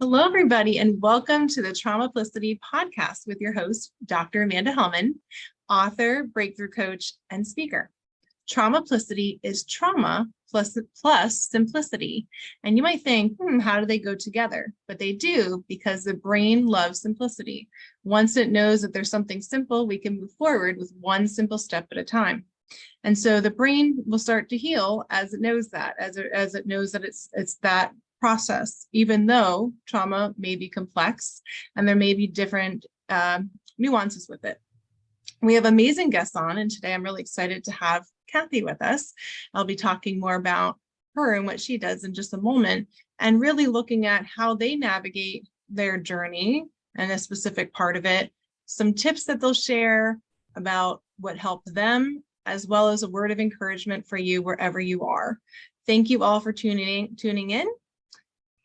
Hello, everybody, and welcome to the Traumaplicity podcast with your host, Dr. Amanda Helman, author, breakthrough coach, and speaker. Traumaplicity is trauma plus simplicity. And you might think, how do they go together? But they do, because the brain loves simplicity. Once it knows that there's something simple, we can move forward with one simple step at a time. And so the brain will start to heal as it knows that, as it knows that it's that process, even though trauma may be complex and there may be different nuances with it. We have amazing guests on, and today I'm really excited to have Kathy with us. I'll be talking more about her and what she does in just a moment, and really looking at how they navigate their journey and a specific part of it, some tips that they'll share about what helped them, as well as a word of encouragement for you wherever you are. Thank you all for tuning in.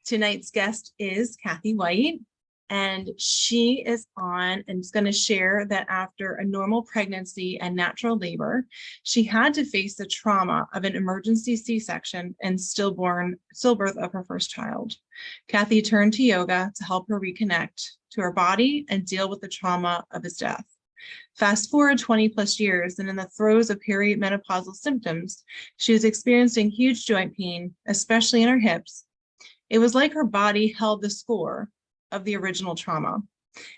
Tonight's guest is Kathy White, and she is on and is going to share that after a normal pregnancy and natural labor, she had to face the trauma of an emergency C-section and stillbirth of her first child. Kathy turned to yoga to help her reconnect to her body and deal with the trauma of his death. Fast forward 20 plus years, and in the throes of perimenopausal symptoms, she was experiencing huge joint pain, especially in her hips. It was like her body held the score of the original trauma,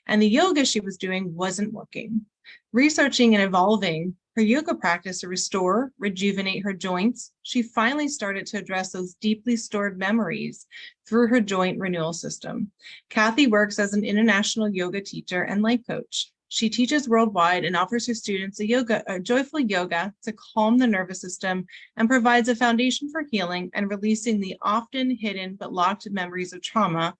and the yoga she was doing wasn't working. Researching and evolving her yoga practice to restore, rejuvenate her joints, she finally started to address those deeply stored memories through her joint renewal system. Kathy works as an international yoga teacher and life coach. She teaches worldwide and offers her students a joyful yoga to calm the nervous system, and provides a foundation for healing and releasing the often hidden but locked memories of trauma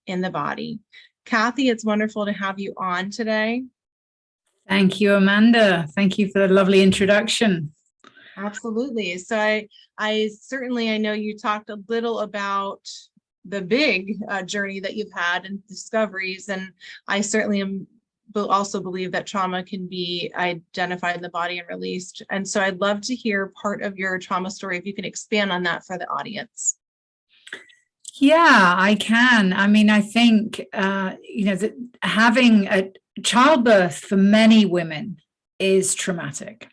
in the body. Kathy, it's wonderful to have you on today. Thank you, Amanda. Thank you for the lovely introduction. Absolutely. So I know you talked a little about the big journey that you've had and discoveries, and I certainly also believe that trauma can be identified in the body and released. And so I'd love to hear part of your trauma story, if you can expand on that for the audience. Yeah, I can. I mean, I think, that having a childbirth for many women is traumatic,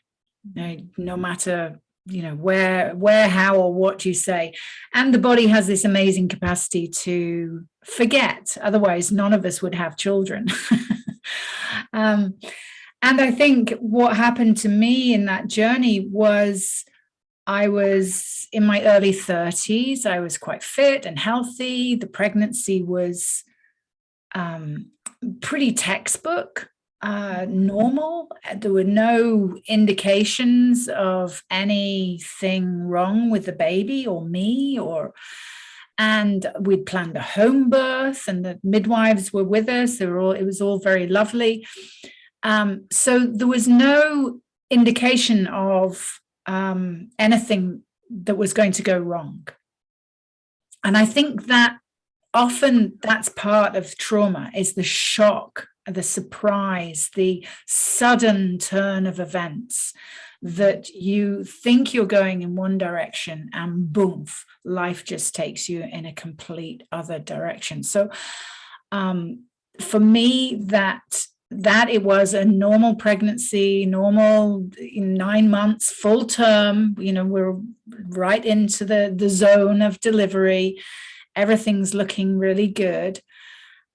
no matter, where, how, or what you say. And the body has this amazing capacity to forget. Otherwise, none of us would have children. And I think what happened to me in that journey was I was in my early 30s. I was quite fit and healthy. The pregnancy was pretty textbook, normal. There were no indications of anything wrong with the baby or me, and we'd planned a home birth, and the midwives were with us. It was all very lovely. So there was no indication of anything that was going to go wrong. And I think that often that's part of trauma, is the shock, the surprise, the sudden turn of events, that you think you're going in one direction and boom, life just takes you in a complete other direction. So for me, that it was a normal pregnancy, normal 9 months, full term, we're right into the zone of delivery. Everything's looking really good.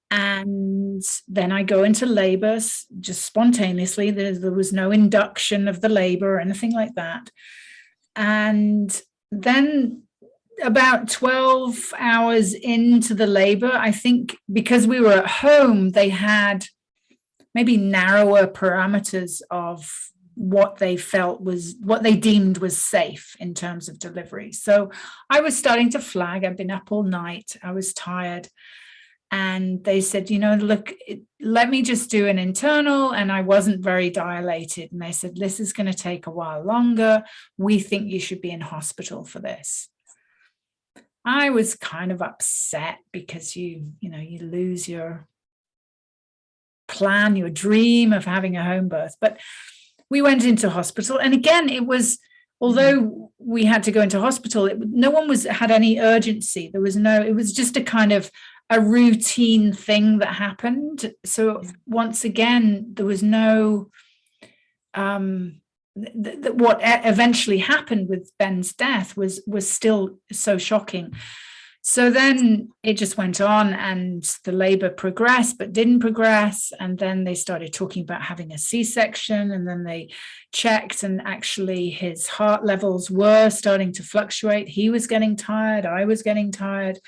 And then I go into labor just spontaneously. There was no induction of the labor or anything like that. And then about 12 hours into the labor, I think because we were at home, they had maybe narrower parameters of what they deemed was safe in terms of delivery. So I was starting to flag. I'd been up all night. I was tired. And they said, look, let me just do an internal. And I wasn't very dilated. And they said, this is going to take a while longer. We think you should be in hospital for this. I was kind of upset because you lose your plan, your dream of having a home birth. But we went into hospital. And again, it was, although we had to go into hospital, no one had any urgency. It was just a kind of a routine thing that happened. So once again, there was no what eventually happened with Ben's death was still so shocking. So then it just went on, and the labor progressed but didn't progress. And then they started talking about having a C-section, and then they checked, and actually his heart levels were starting to fluctuate. He was getting tired, I was getting tired.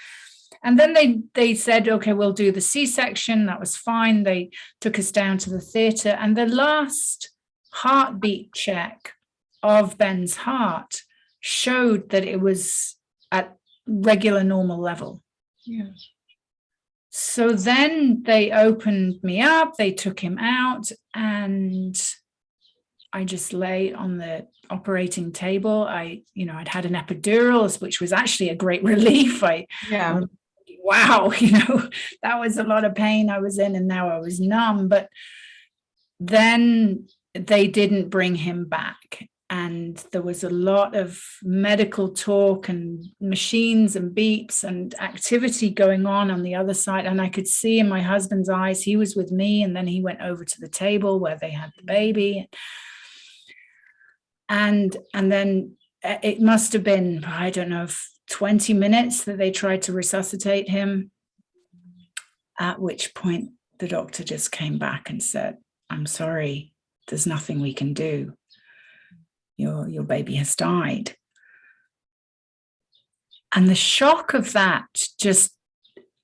And then they said, okay, we'll do the C-section. That was fine. They took us down to the theater, and the last heartbeat check of Ben's heart showed that it was at regular normal level. Yeah. So then they opened me up, they took him out, and I just lay on the operating table. I'd had an epidural, which was actually a great relief. Wow, that was a lot of pain I was in, and now I was numb. But then they didn't bring him back. And there was a lot of medical talk and machines and beeps and activity going on the other side. And I could see in my husband's eyes, he was with me, and then he went over to the table where they had the baby. And then it must have been, I don't know, 20 minutes that they tried to resuscitate him, at which point the doctor just came back and said, "I'm sorry, there's nothing we can do. Your baby has died." And the shock of that,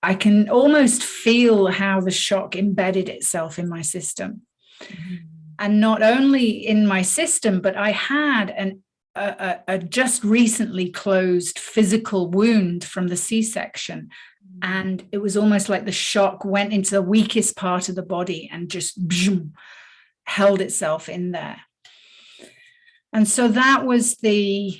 I can almost feel how the shock embedded itself in my system. Mm-hmm. And not only in my system, but I had a just recently closed physical wound from the C-section. And it was almost like the shock went into the weakest part of the body and just held itself in there. And so that was the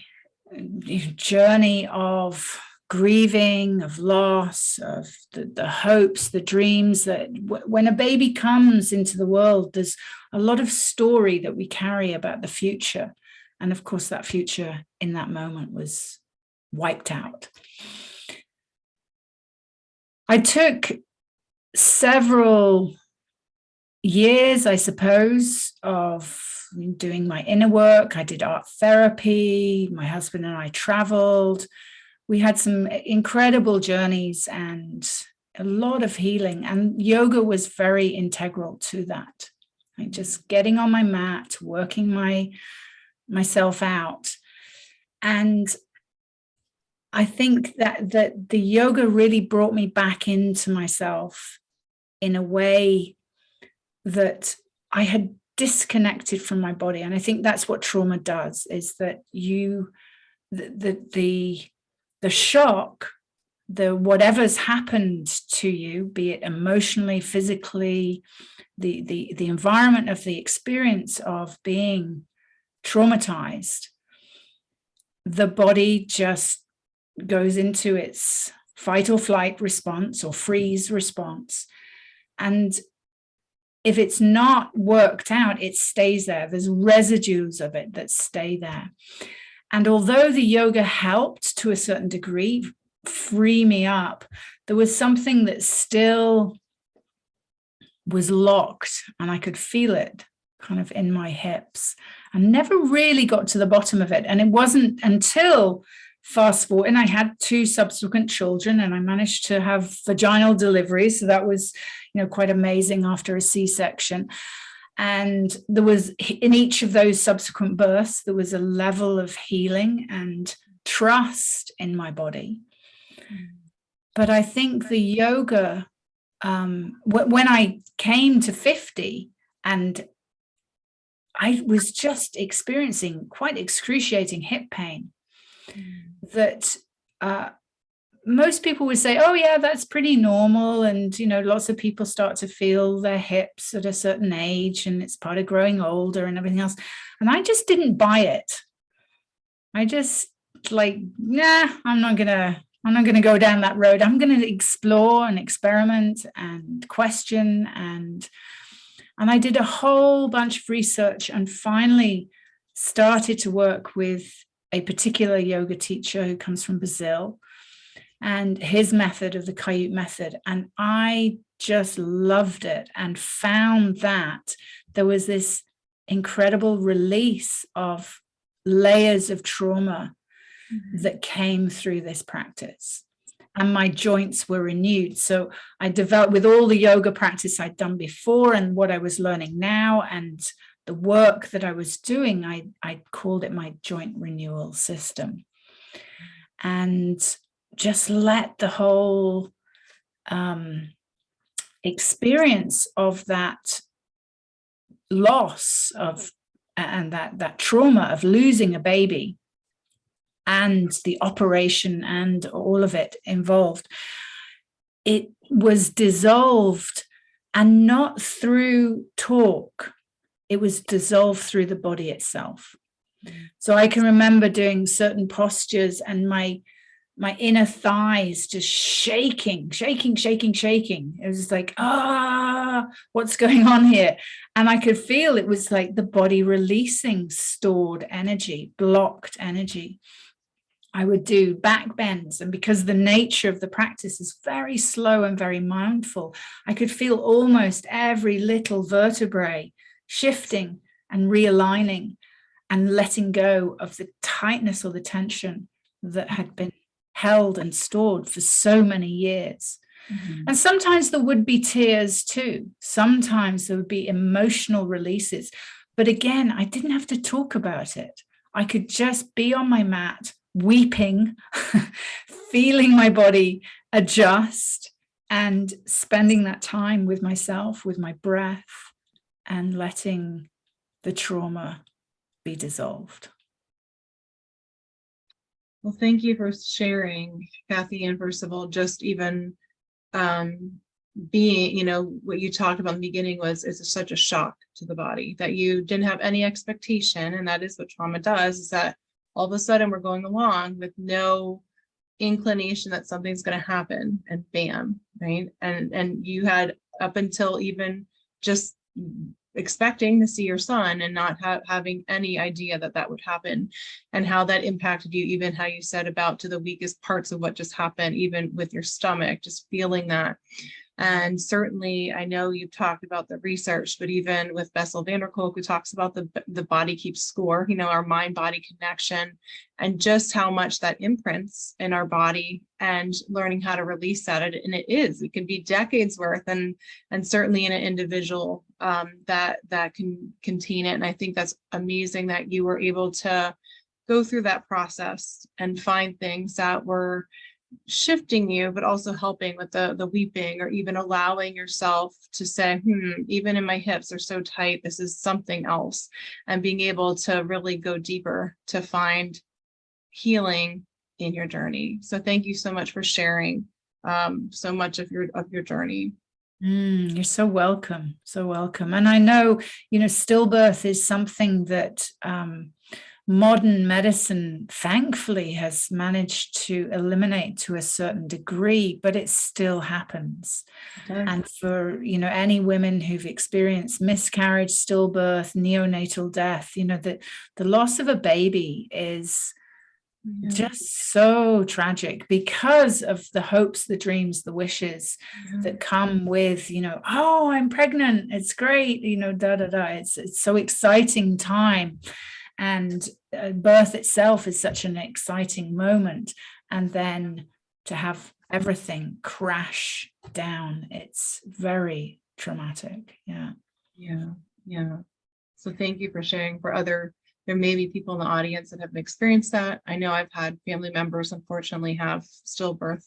journey of grieving, of loss, of the hopes, the dreams that when a baby comes into the world, there's a lot of story that we carry about the future. And of course, that future in that moment was wiped out. I took several years, I suppose, of doing my inner work. I did art therapy. My husband and I traveled. We had some incredible journeys and a lot of healing. And yoga was very integral to that. Like just getting on my mat, working myself out. And I think that the yoga really brought me back into myself in a way that I had disconnected from my body. And I think that's what trauma does, is that the shock, whatever's happened to you, be it emotionally, physically, the environment of the experience of being traumatized, the body just goes into its fight or flight response or freeze response. And if it's not worked out, it stays there. There's residues of it that stay there. And although the yoga helped to a certain degree free me up, there was something that still was locked, and I could feel it kind of in my hips. I never really got to the bottom of it. And it wasn't until fast forward, and I had 2 subsequent children, and I managed to have vaginal delivery. So that was, quite amazing after a C-section. And there was, in each of those subsequent births, there was a level of healing and trust in my body. But I think the yoga, when I came to 50, and I was just experiencing quite excruciating hip pain, that most people would say, oh yeah, that's pretty normal. And, lots of people start to feel their hips at a certain age, and it's part of growing older and everything else. And I just didn't buy it. I just nah, I'm not going to go down that road. I'm going to explore and experiment and question. And I did a whole bunch of research and finally started to work with a particular yoga teacher who comes from Brazil. and his method of the Kayut method. And I just loved it and found that there was this incredible release of layers of trauma that came through this practice. And my joints were renewed. So I developed, with all the yoga practice I'd done before and what I was learning now and the work that I was doing, I called it my joint renewal system. And just let the whole experience of that loss of and that trauma of losing a baby and the operation and all of it involved, it was dissolved, and not through talk. It was dissolved through the body itself. So I can remember doing certain postures and my inner thighs just shaking. It was like, what's going on here? And I could feel it was like the body releasing stored energy, blocked energy. I would do back bends, and because the nature of the practice is very slow and very mindful, I could feel almost every little vertebrae shifting and realigning and letting go of the tightness or the tension that had been held and stored for so many years. And sometimes there would be tears too. Sometimes there would be emotional releases. But again, I didn't have to talk about it. I could just be on my mat, weeping, feeling my body adjust, and spending that time with myself, with my breath, and letting the trauma be dissolved. Well, thank you for sharing, Kathy. And first of all, just even being, what you talked about in the beginning is such a shock to the body that you didn't have any expectation. And that is what trauma does, is that all of a sudden we're going along with no inclination that something's going to happen, and bam, right? And you had, up until even just expecting to see your son and not having any idea that would happen, and how that impacted you, even how you said about to the weakest parts of what just happened, even with your stomach, just feeling that. And certainly, I know you've talked about the research, but even with Bessel van der Kolk, who talks about the body keeps score, our mind-body connection, and just how much that imprints in our body, and learning how to release that. And it can be decades worth, and certainly in an individual that can contain it. And I think that's amazing that you were able to go through that process and find things that were shifting you, but also helping with the weeping, or even allowing yourself to say, even in my hips are so tight, this is something else, and being able to really go deeper to find healing in your journey. So thank you so much for sharing so much of your journey. You're so welcome. So welcome. And I know, stillbirth is something that modern medicine, thankfully, has managed to eliminate to a certain degree, but it still happens. Okay. And for, any women who've experienced miscarriage, stillbirth, neonatal death, the loss of a baby is just so tragic, because of the hopes, the dreams, the wishes that come with, oh, I'm pregnant, it's great, it's so exciting time. And birth itself is such an exciting moment, and then to have everything crash down, it's very traumatic. Yeah. So thank you for sharing. There may be people in the audience that have experienced that. I know I've had family members, unfortunately, have stillbirth.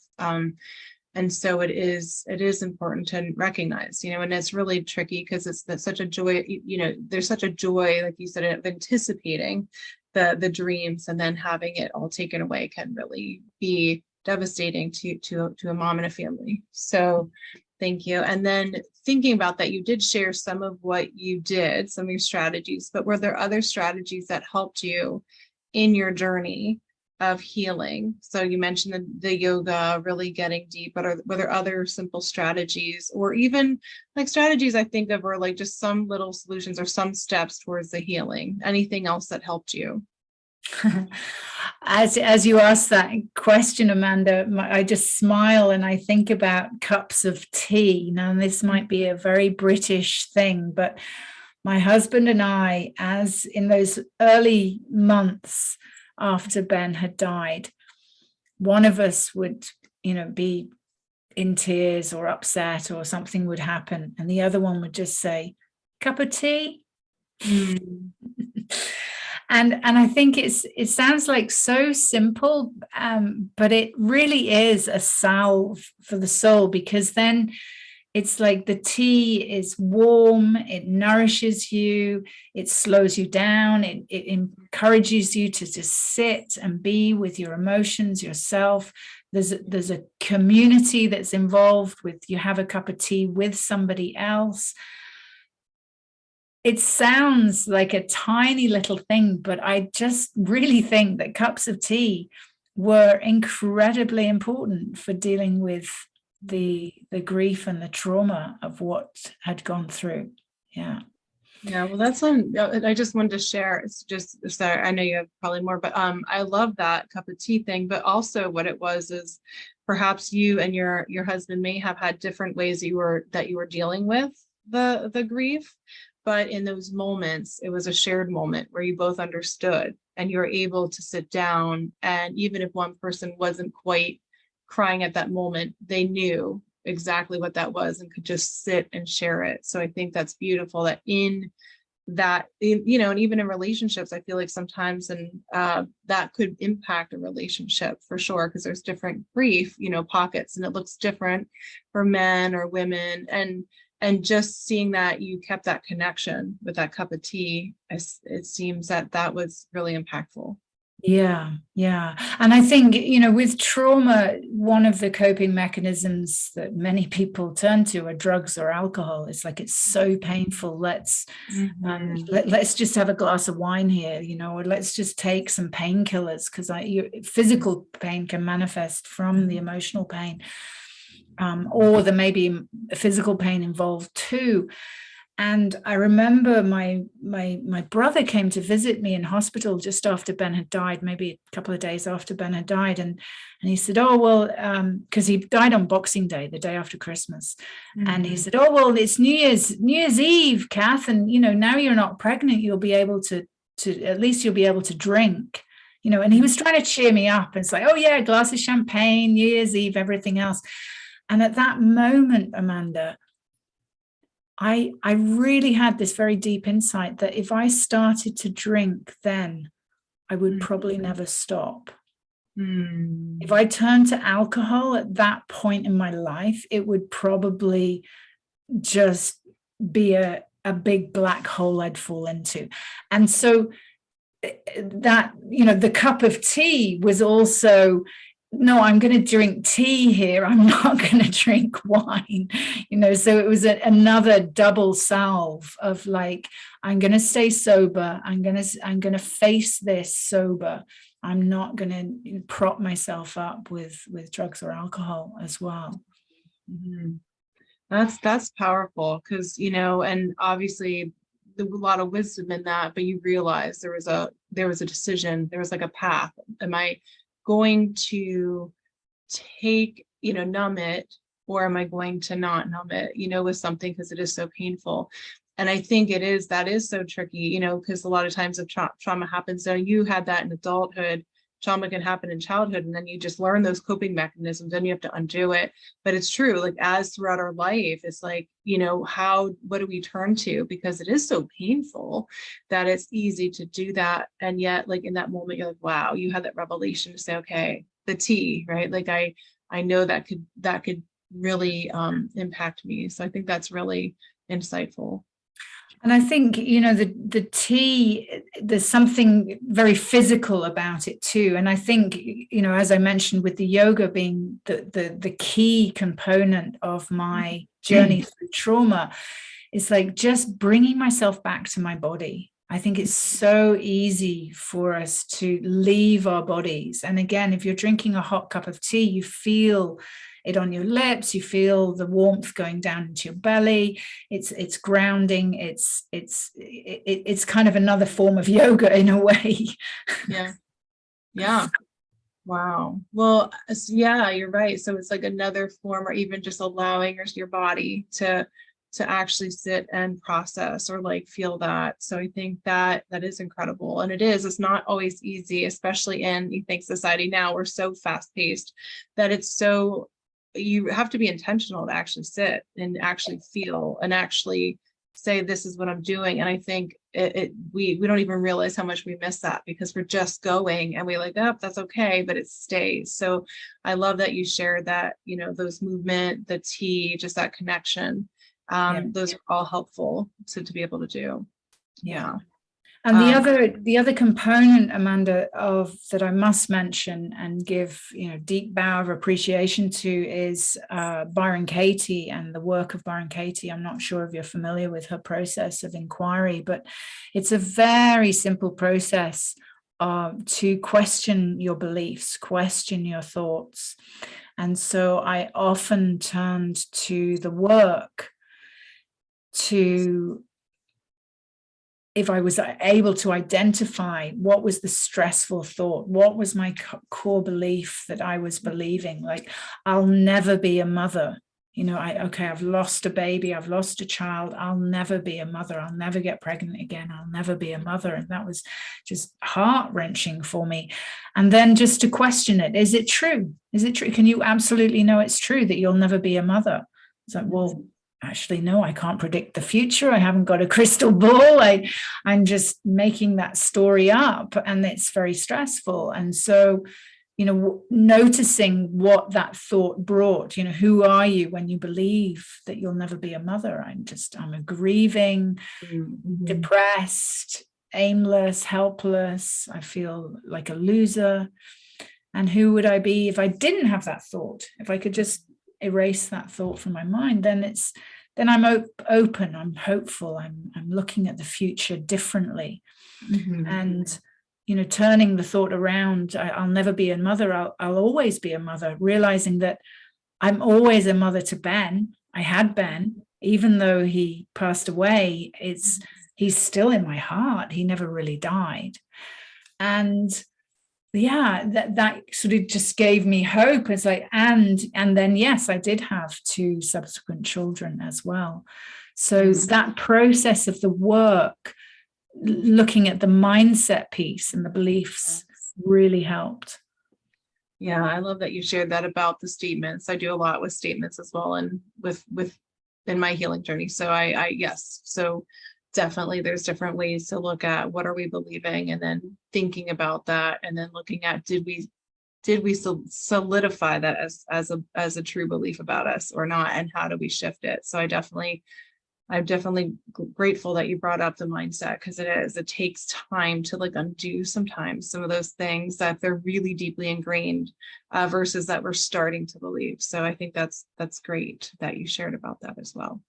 And so it is important to recognize, and it's really tricky, because that's such a joy, there's such a joy, like you said, of anticipating the dreams, and then having it all taken away can really be devastating to a mom and a family. So thank you. And then thinking about that, you did share some of what you did, some of your strategies, but were there other strategies that helped you in your journey of healing? So you mentioned the yoga, really getting deep, but were there other simple strategies, or even like strategies I think of, or like just some little solutions or some steps towards the healing? Anything else that helped you? As you ask that question, Amanda, I just smile and I think about cups of tea. Now, this might be a very British thing, but my husband and I, as in those early months after Ben had died, one of us would, be in tears or upset or something would happen, and the other one would just say, "Cup of tea." Mm. And I think it sounds like so simple, but it really is a salve for the soul, because then it's like the tea is warm, it nourishes you, it slows you down, it encourages you to just sit and be with your emotions, yourself. There's a community that's involved with, you have a cup of tea with somebody else. It sounds like a tiny little thing, but I just really think that cups of tea were incredibly important for dealing with the grief and the trauma of what had gone through. Yeah. Yeah, well, that's I just wanted to share. It's just, sorry, I know you have probably more, but I love that cup of tea thing. But also what it was is perhaps you and your husband may have had different ways that you were dealing with the grief. But in those moments, it was a shared moment where you both understood and you were able to sit down. And even if one person wasn't quite crying at that moment, they knew exactly what that was and could just sit and share it. So I think that's beautiful that in that, and even in relationships, I feel like sometimes, and that could impact a relationship for sure, because there's different grief, pockets, and it looks different for men or women. And just seeing that you kept that connection with that cup of tea, it seems that was really impactful. Yeah. And I think, with trauma, one of the coping mechanisms that many people turn to are drugs or alcohol. It's like, it's so painful. Let's just have a glass of wine here, or let's just take some painkillers, because physical pain can manifest from the emotional pain. Or there may be physical pain involved too. And I remember my brother came to visit me in hospital just after Ben had died, maybe a couple of days after Ben had died. And he said, "Oh, well," because he died on Boxing Day, the day after Christmas. Mm-hmm. And he said, "Oh, well, it's New Year's Eve, Kath. And, now you're not pregnant, you'll be able to at least you'll be able to drink." And he was trying to cheer me up and say, "Oh yeah, a glass of champagne, New Year's Eve, everything else." And at that moment, Amanda, I really had this very deep insight that if I started to drink then, I would probably never stop. If I turned to alcohol at that point in my life, it would probably just be a big black hole I'd fall into. And so that, the cup of tea was also, no, I'm going to drink tea here, I'm not going to drink wine, so it was another double salve of like, I'm going to stay sober, I'm going to face this sober, I'm not going to prop myself up with drugs or alcohol as well. Mm-hmm. That's powerful, because and obviously a lot of wisdom in that, but you realize there was a decision, there was like a path. Am I going to take, numb it, or am I going to not numb it, with something, because it is so painful. And I think that is so tricky, because a lot of times if trauma happens, so you had that in adulthood, trauma can happen in childhood, and then you just learn those coping mechanisms, then you have to undo it. But it's true, like as throughout our life, it's like, what do we turn to? Because it is so painful that it's easy to do that. And yet, like in that moment, you're like, wow, you had that revelation to say, okay, the tea, right? Like I know that could really impact me. So I think that's really insightful. And I think, the tea, there's something very physical about it too. And I think, as I mentioned, with the yoga being the key component of my journey through trauma, it's like just bringing myself back to my body. I think it's so easy for us to leave our bodies. And again, if you're drinking a hot cup of tea, you feel it on your lips. You feel the warmth going down into your belly. It's grounding. It's kind of another form of yoga in a way. Yeah. Yeah. Wow. Well, yeah, you're right. So it's like another form, or even just allowing your body to actually sit and process or like feel that. So I think that is incredible. And it's not always easy, especially in, you think, society now, we're so fast paced that you have to be intentional to actually sit and actually feel and actually say, this is what I'm doing. And I think we don't even realize how much we miss that, because we're just going and we like, oh, that's okay, but it stays. So I love that you shared that, those movement, the tea, just that connection. Those are all helpful to be able to do. Yeah. And the other component, Amanda, of that I must mention and give deep bow of appreciation to is Byron Katie and the work of Byron Katie. I'm not sure if you're familiar with her process of inquiry, but it's a very simple process to question your beliefs, question your thoughts. And so I often turned to the work to, if I was able to identify what was the stressful thought, what was my core belief that I was believing, like, I'll never be a mother. I've lost a baby, I've lost a child, I'll never be a mother, I'll never get pregnant again, I'll never be a mother. And that was just heart-wrenching for me. And then just to question it, is it true? Is it true? Can you absolutely know it's true that you'll never be a mother? It's like, well, actually, no, I can't predict the future. I haven't got a crystal ball. I'm just making that story up, and it's very stressful. And so, noticing what that thought brought, who are you when you believe that you'll never be a mother? I'm a grieving, depressed, aimless, helpless. I feel like a loser. And who would I be if I didn't have that thought? If I could just erase that thought from my mind, then I'm open, I'm hopeful, I'm looking at the future differently. And turning the thought around, I'll never be a mother, I'll always be a mother, realizing that I'm always a mother to Ben. I had Ben, even though he passed away, he's still in my heart. He never really died. And that sort of just gave me hope. It's like, and then, yes, I did have 2 subsequent children as well. So that process of the work, looking at the mindset piece and the beliefs, really helped. Yeah, I love that you shared that about the statements. I do a lot with statements as well, and in my healing journey. So yes. So definitely there's different ways to look at what are we believing, and then thinking about that, and then looking at, did we solidify that as a true belief about us or not, and how do we shift it? So I'm definitely grateful that you brought up the mindset, because it takes time to undo sometimes some of those things that they're really deeply ingrained versus that we're starting to believe. So I think that's great that you shared about that as well.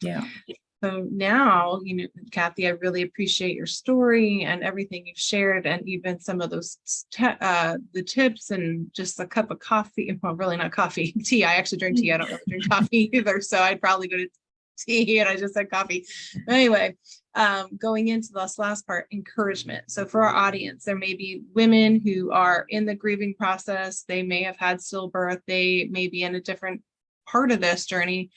Yeah. So now, Kathy, I really appreciate your story and everything you've shared, and even some of those the tips, and just a cup of coffee. Well, really not coffee, tea. I actually drink tea. I don't really drink coffee either, so I'd probably go to tea, and I just said coffee. But anyway, going into this last part, encouragement. So for our audience, there may be women who are in the grieving process. They may have had stillbirth. They may be in a different part of this journey.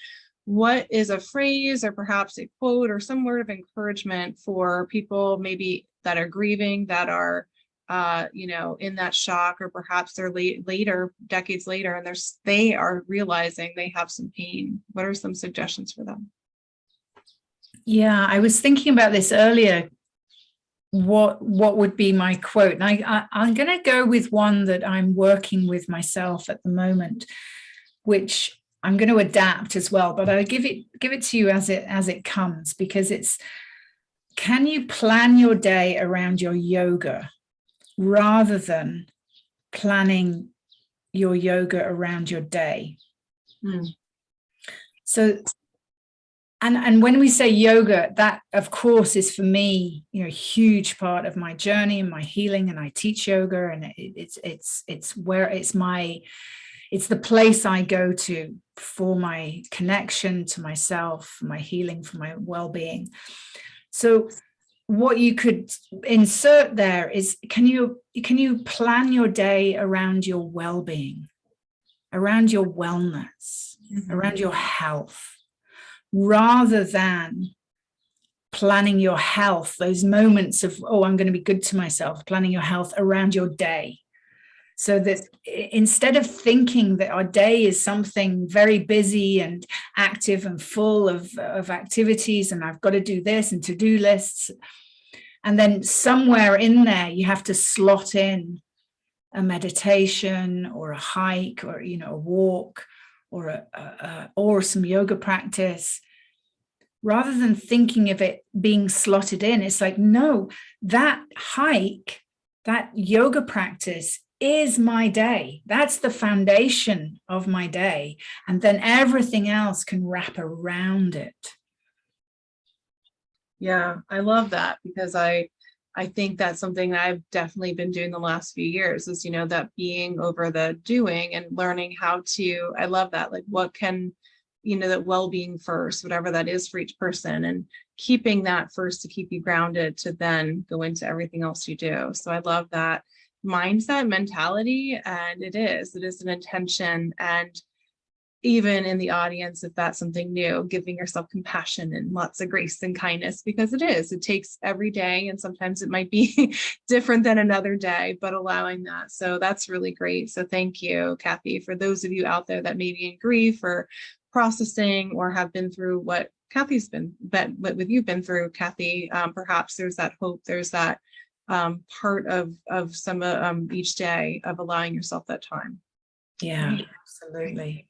What is a phrase or perhaps a quote or some word of encouragement for people maybe that are grieving, that are, in that shock, or perhaps they're decades later, and they are realizing they have some pain? What are some suggestions for them? Yeah, I was thinking about this earlier. What would be my quote? And I'm going to go with one that I'm working with myself at the moment, which I'm going to adapt as well, but I'll give it to you as it comes, because it's, can you plan your day around your yoga rather than planning your yoga around your day? So, and when we say yoga, that of course is for me, a huge part of my journey and my healing, and I teach yoga, and it's It's the place I go to for my connection to myself, for my healing, for my well-being. So what you could insert there is, can you plan your day around your well-being, around your wellness, around your health, rather than planning your health, those moments of, oh, I'm going to be good to myself, planning your health around your day. So that instead of thinking that our day is something very busy and active and full of activities, and I've got to do this and to-do lists, and then somewhere in there you have to slot in a meditation or a hike or, you know, a walk or some yoga practice, rather than thinking of it being slotted in, it's like, no, that hike, that yoga practice is my day. That's the foundation of my day. And then everything else can wrap around it. Yeah, I love that, because I think that's something that I've definitely been doing the last few years, is, you know, that being over the doing and learning how to, I love that, like what can, you know, that well-being first, whatever that is for each person, and keeping that first to keep you grounded to then go into everything else you do. So I love that mindset mentality, and it is an intention. And even in the audience, if that's something new, giving yourself compassion and lots of grace and kindness, because it takes every day, and sometimes it might be different than another day, but allowing that. So that's really great. So thank you, Kathy. For those of you out there that may be in grief or processing or have been through what Kathy's what you've been through, Kathy, perhaps there's that hope, there's that part of some each day of allowing yourself that time. Yeah, absolutely.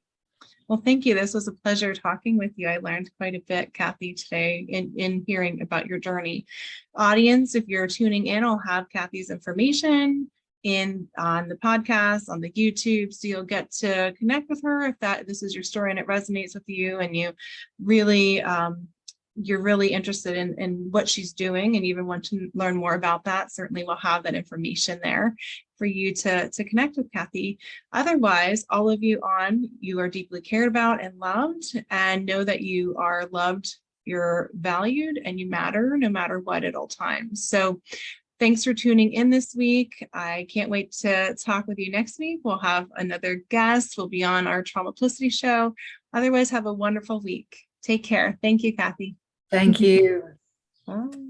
Well, thank you. This was a pleasure talking with you. I learned quite a bit, Kathy, today in hearing about your journey. Audience, if you're tuning in, I'll have Kathy's information on the podcast, on the YouTube, so you'll get to connect with her if this is your story and it resonates with you, and you really you're really interested in what she's doing and even want to learn more about that. Certainly we'll have that information there for you to connect with Kathy. Otherwise, all of you are deeply cared about and loved, and know that you are loved, you're valued, and you matter no matter what at all times. So thanks for tuning in this week. I can't wait to talk with you next week. We'll have another guest. We'll be on our Traumaplicity show. Otherwise, have a wonderful week. Take care. Thank you, Kathy. Thank you. Bye.